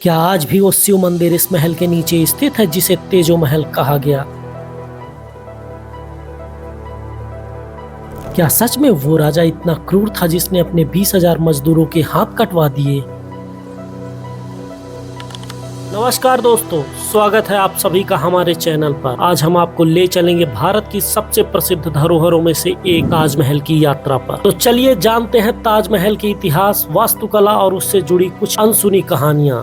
क्या आज भी वो शिव मंदिर इस महल के नीचे स्थित है जिसे तेजो महल कहा गया? क्या सच में वो राजा इतना क्रूर था जिसने अपने 20,000 मजदूरों के हाथ कटवा दिए? नमस्कार दोस्तों, स्वागत है आप सभी का हमारे चैनल पर। आज हम आपको ले चलेंगे भारत की सबसे प्रसिद्ध धरोहरों में से एक ताजमहल की यात्रा पर। तो चलिए जानते हैं ताजमहल के इतिहास, वास्तुकला और उससे जुड़ी कुछ अनसुनी कहानियां।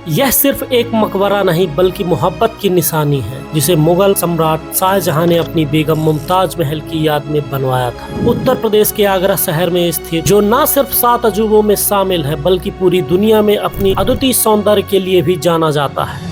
यह सिर्फ एक मकबरा नहीं बल्कि मोहब्बत की निशानी है जिसे मुगल सम्राट शाहजहां ने अपनी बेगम मुमताज महल की याद में बनवाया था। उत्तर प्रदेश के आगरा शहर में स्थित जो न सिर्फ 7 अजूबों में शामिल है बल्कि पूरी दुनिया में अपनी अद्वितीय सौंदर्य के लिए भी जाना जाता है।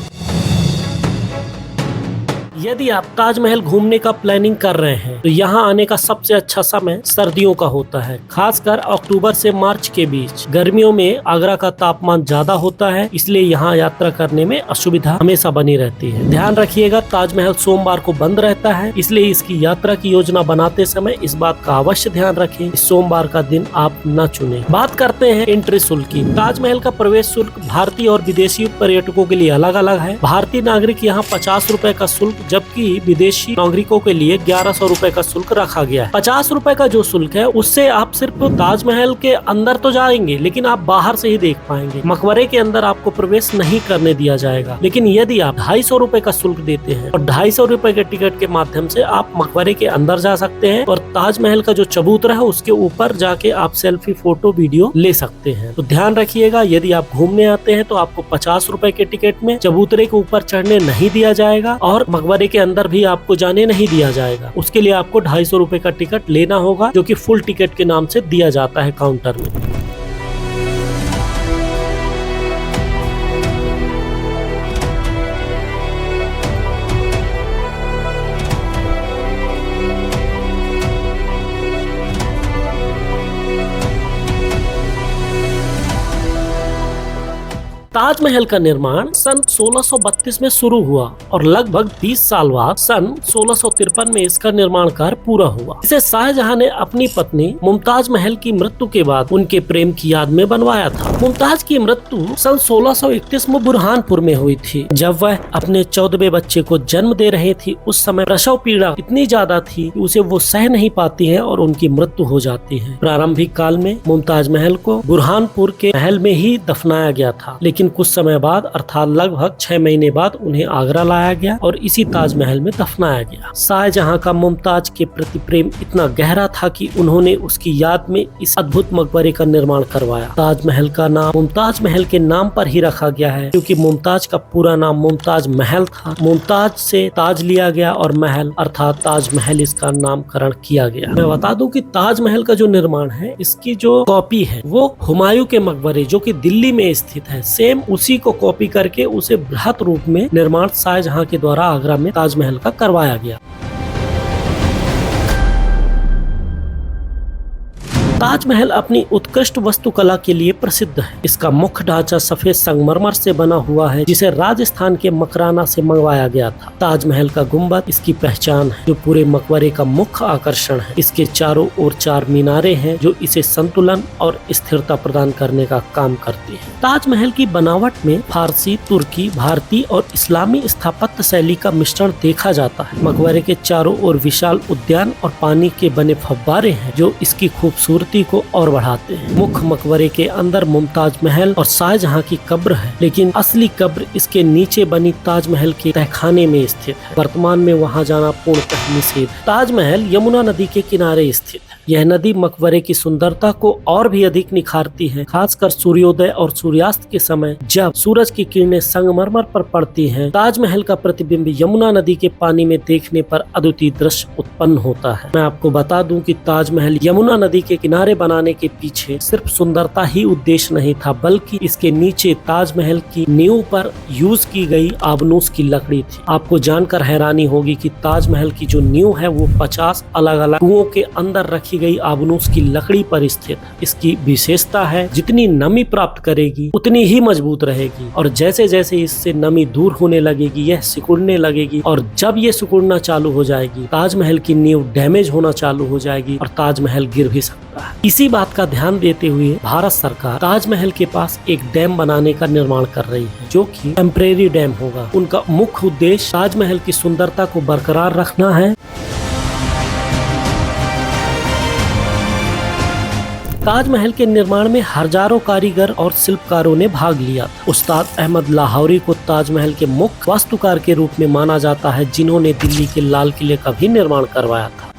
यदि आप ताजमहल घूमने का प्लानिंग कर रहे हैं तो यहाँ आने का सबसे अच्छा समय सर्दियों का होता है, खासकर अक्टूबर से मार्च के बीच। गर्मियों में आगरा का तापमान ज्यादा होता है, इसलिए यहाँ यात्रा करने में असुविधा हमेशा बनी रहती है। ध्यान रखिएगा, ताजमहल सोमवार को बंद रहता है, इसलिए इसकी यात्रा की योजना बनाते समय इस बात का अवश्य ध्यान रखें कि सोमवार का दिन आप न चुनें। बात करते हैं एंट्री शुल्क की। ताजमहल का प्रवेश शुल्क भारतीय और विदेशी पर्यटकों के लिए अलग अलग है। भारतीय नागरिक यहाँ 50 रुपए का शुल्क जबकि विदेशी नागरिकों के लिए 1100 रुपए का शुल्क रखा गया है। 50 रुपए का जो शुल्क है उससे आप सिर्फ ताजमहल के अंदर तो जाएंगे लेकिन आप बाहर से ही देख पाएंगे। मकबरे के अंदर आपको प्रवेश नहीं करने दिया जाएगा। लेकिन यदि आप 250 रुपए का शुल्क देते हैं और 250 रुपए के टिकट के माध्यम से आप मकबरे के अंदर जा सकते हैं और ताजमहल का जो चबूतरा है उसके ऊपर जाके आप सेल्फी, फोटो, वीडियो ले सकते हैं। तो ध्यान रखिएगा, यदि आप घूमने आते हैं तो आपको 50 रुपए के टिकट में चबूतरे के ऊपर चढ़ने नहीं दिया जाएगा और मकबरे के अंदर भी आपको जाने नहीं दिया जाएगा। उसके लिए आपको 250 रुपए का टिकट लेना होगा जो कि फुल टिकट के नाम से दिया जाता है काउंटर में। ताजमहल का निर्माण सन 1632 में शुरू हुआ और लगभग 20 साल बाद सन 1653 में इसका निर्माण कार्य पूरा हुआ। इसे शाहजहां ने अपनी पत्नी मुमताज महल की मृत्यु के बाद उनके प्रेम की याद में बनवाया था। मुमताज की मृत्यु सन 1631 में बुरहानपुर में हुई थी। जब वह अपने 14वें बच्चे को जन्म दे रही थी उस समय प्रसव पीड़ा इतनी ज्यादा थी कि उसे वो सह नहीं पाती है और उनकी मृत्यु हो जाती है। प्रारंभिक काल में मुमताज महल को बुरहानपुर के महल में ही दफनाया गया था, लेकिन कुछ समय बाद अर्थात लगभग 6 महीने बाद उन्हें आगरा लाया गया और इसी ताजमहल में दफनाया गया। शाहजहां का मुमताज के प्रति प्रेम इतना गहरा था कि उन्होंने उसकी याद में इस अद्भुत मकबरे का निर्माण करवाया। ताजमहल का नाम मुमताज महल के नाम पर ही रखा गया है क्योंकि मुमताज का पूरा नाम मुमताज महल था। मुमताज से ताज लिया गया और महल अर्थात ताजमहल इसका नामकरण किया गया। मैं बता दूं कि ताजमहल का जो निर्माण है इसकी जो कॉपी है वो हुमायूं के मकबरे जो कि दिल्ली में स्थित है, सेम उसी को कॉपी करके उसे बृहत रूप में निर्माण शाहजहां के द्वारा आगरा में ताजमहल का करवाया गया। ताजमहल अपनी उत्कृष्ट वास्तुकला के लिए प्रसिद्ध है। इसका मुख्य ढांचा सफेद संगमरमर से बना हुआ है जिसे राजस्थान के मकराना से मंगवाया गया था। ताजमहल का गुंबद इसकी पहचान है जो पूरे मकबरे का मुख्य आकर्षण है। इसके चारों ओर 4 मीनारे हैं जो इसे संतुलन और स्थिरता प्रदान करने का काम करती है। ताजमहल की बनावट में फारसी, तुर्की, भारतीय और इस्लामी स्थापत्य शैली का मिश्रण देखा जाता है। मकबरे के चारों ओर विशाल उद्यान और पानी के बने फव्वारे हैं जो इसकी खूबसूरती को और बढ़ाते हैं। मुख्य मकबरे के अंदर मुमताज महल और शाहजहां की कब्र है, लेकिन असली कब्र इसके नीचे बनी ताजमहल के तहखाने में स्थित है। वर्तमान में वहां जाना पूर्णतः निषेध है। ताजमहल यमुना नदी के किनारे स्थित है। यह नदी मकबरे की सुंदरता को और भी अधिक निखारती है, खासकर सूर्योदय और सूर्यास्त के समय जब सूरज की किरणें संगमरमर पर पड़ती हैं। ताजमहल का प्रतिबिंब यमुना नदी के पानी में देखने पर अद्वितीय दृश्य उत्पन्न होता है। मैं आपको बता दूं कि ताजमहल यमुना नदी के किनारे बनाने के पीछे सिर्फ सुंदरता ही उद्देश्य नहीं था बल्कि इसके नीचे ताजमहल की नींव पर यूज की गई आबनूस की लकड़ी थी। आपको जानकर हैरानी होगी कि ताजमहल की जो नींव है वो 50 अलग अलग कुओं के अंदर रखी रखी गई आबनूस की लकड़ी पर स्थित है। इसकी विशेषता है जितनी नमी प्राप्त करेगी उतनी ही मजबूत रहेगी, और जैसे जैसे इससे नमी दूर होने लगेगी यह सिकुड़ने लगेगी, और जब ये सिकुड़ना चालू हो जाएगी ताजमहल की नींव डैमेज होना चालू हो जाएगी और ताजमहल गिर भी सकता है। इसी बात का ध्यान देते हुए भारत सरकार ताजमहल के पास एक डैम बनाने का निर्माण कर रही है, जो कि टेम्परेरी डैम होगा। उनका मुख्य उद्देश्य ताजमहल की सुंदरता को बरकरार रखना है। ताजमहल के निर्माण में हजारों कारीगर और शिल्पकारों ने भाग लिया था। उस्ताद अहमद लाहौरी को ताजमहल के मुख्य वास्तुकार के रूप में माना जाता है, जिन्होंने दिल्ली के लाल किले का भी निर्माण करवाया था।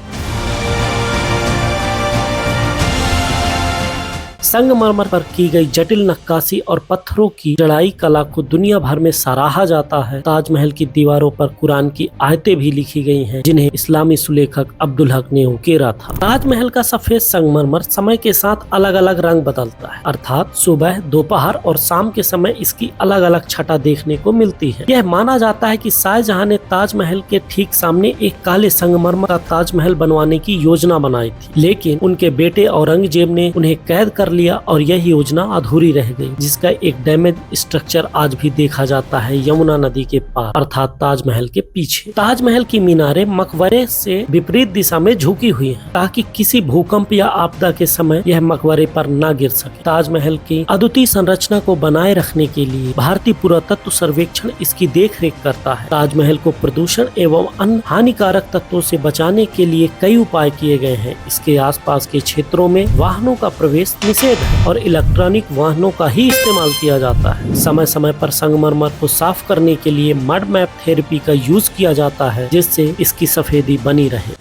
संगमरमर पर की गई जटिल नक्काशी और पत्थरों की जड़ाई कला को दुनिया भर में सराहा जाता है। ताजमहल की दीवारों पर कुरान की आयतें भी लिखी गई हैं, जिन्हें इस्लामी सुलेखक अब्दुल हक ने उकेरा था। ताजमहल का सफेद संगमरमर समय के साथ अलग अलग रंग बदलता है, अर्थात सुबह, दोपहर और शाम के समय इसकी अलग अलग छटा देखने को मिलती है। यह माना जाता है कि शाहजहां ने ताजमहल के ठीक सामने एक काले संगमरमर का ताजमहल बनवाने की योजना बनाई थी, लेकिन उनके बेटे औरंगजेब ने उन्हें कैद कर लिया और यह योजना अधूरी रह गई, जिसका एक डैमेज स्ट्रक्चर आज भी देखा जाता है यमुना नदी के पार, अर्थात ताजमहल के पीछे। ताजमहल की मीनारें मकबरे से विपरीत दिशा में झुकी हुई हैं, ताकि किसी भूकंप या आपदा के समय यह मकबरे पर न गिर सके। ताजमहल की अद्वितीय संरचना को बनाए रखने के लिए भारतीय पुरातत्व सर्वेक्षण इसकी देखरेख करता है। ताजमहल को प्रदूषण एवं अन्य हानिकारक तत्वों से बचाने के लिए कई उपाय किए गए हैं। इसके आसपास के क्षेत्रों में वाहनों का प्रवेश निषेध और इलेक्ट्रॉनिक वाहनों का ही इस्तेमाल किया जाता है। समय समय पर संगमरमर को साफ करने के लिए मड मैप थेरेपी का यूज किया जाता है, जिससे इसकी सफेदी बनी रहे।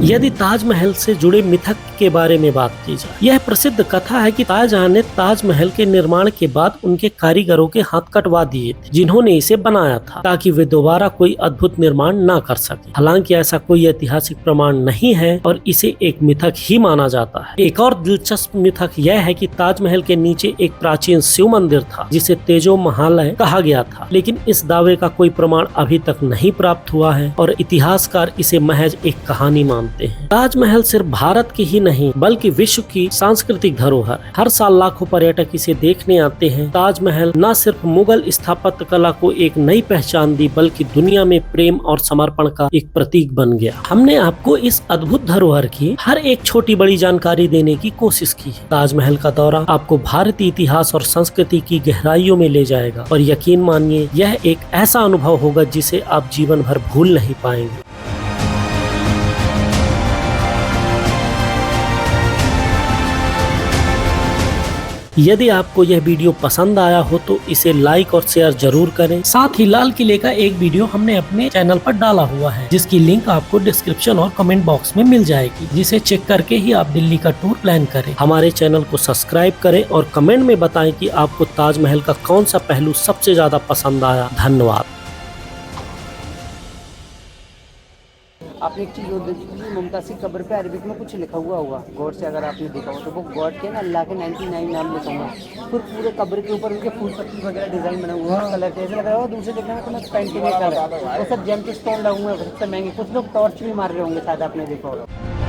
यदि ताजमहल से जुड़े मिथक के बारे में बात की जाए, यह प्रसिद्ध कथा है कि शाहजहां ने ताजमहल के निर्माण के बाद उनके कारीगरों के हाथ कटवा दिए थे, जिन्होंने इसे बनाया था, ताकि वे दोबारा कोई अद्भुत निर्माण न कर सके। हालांकि ऐसा कोई ऐतिहासिक प्रमाण नहीं है और इसे एक मिथक ही माना जाता है। एक और दिलचस्प मिथक यह है कि ताजमहल के नीचे एक प्राचीन शिव मंदिर था, जिसे तेजो महालय कहा गया था, लेकिन इस दावे का कोई प्रमाण अभी तक नहीं प्राप्त हुआ है और इतिहासकार इसे महज एक कहानी मानते हैं। ताजमहल सिर्फ भारत की ही नहीं बल्कि विश्व की सांस्कृतिक धरोहर है। हर साल लाखों पर्यटक इसे देखने आते हैं। ताजमहल न सिर्फ मुगल स्थापत्य कला को एक नई पहचान दी, बल्कि दुनिया में प्रेम और समर्पण का एक प्रतीक बन गया। हमने आपको इस अद्भुत धरोहर की हर एक छोटी बड़ी जानकारी देने की कोशिश की है। ताजमहल का दौरा आपको भारतीय इतिहास और संस्कृति की गहराइयों में ले जाएगा और यकीन मानिए यह एक ऐसा अनुभव होगा जिसे आप जीवन भर भूल नहीं पाएंगे। यदि आपको यह वीडियो पसंद आया हो तो इसे लाइक और शेयर जरूर करें। साथ ही लाल किले का एक वीडियो हमने अपने चैनल पर डाला हुआ है, जिसकी लिंक आपको डिस्क्रिप्शन और कमेंट बॉक्स में मिल जाएगी, जिसे चेक करके ही आप दिल्ली का टूर प्लान करें। हमारे चैनल को सब्सक्राइब करें और कमेंट में बताएं कि आपको ताजमहल का कौन सा पहलू सबसे ज्यादा पसंद आया। धन्यवाद। आपने एक चीज़ और देखी कि मुमताज़ की कब्र पे अरबिक में कुछ लिखा हुआ होगा, गौर से अगर आपने देखा हो तो वो गॉड के ना अल्लाह के 99 नाम लिखा हुआ है। फिर पूरे कब्र के ऊपर उनके फूल पत्ती वगैरह डिजाइन बना हुआ है, कलर कैसे लग रहा है। दूसरे देखने में तो मैं पेंटिंग कर रहा है, वो सब जेम के स्टोन लगे हुए हैं, सबसे महंगे। कुछ लोग टॉर्च भी मार रहे होंगे, शायद आपने देखा होगा।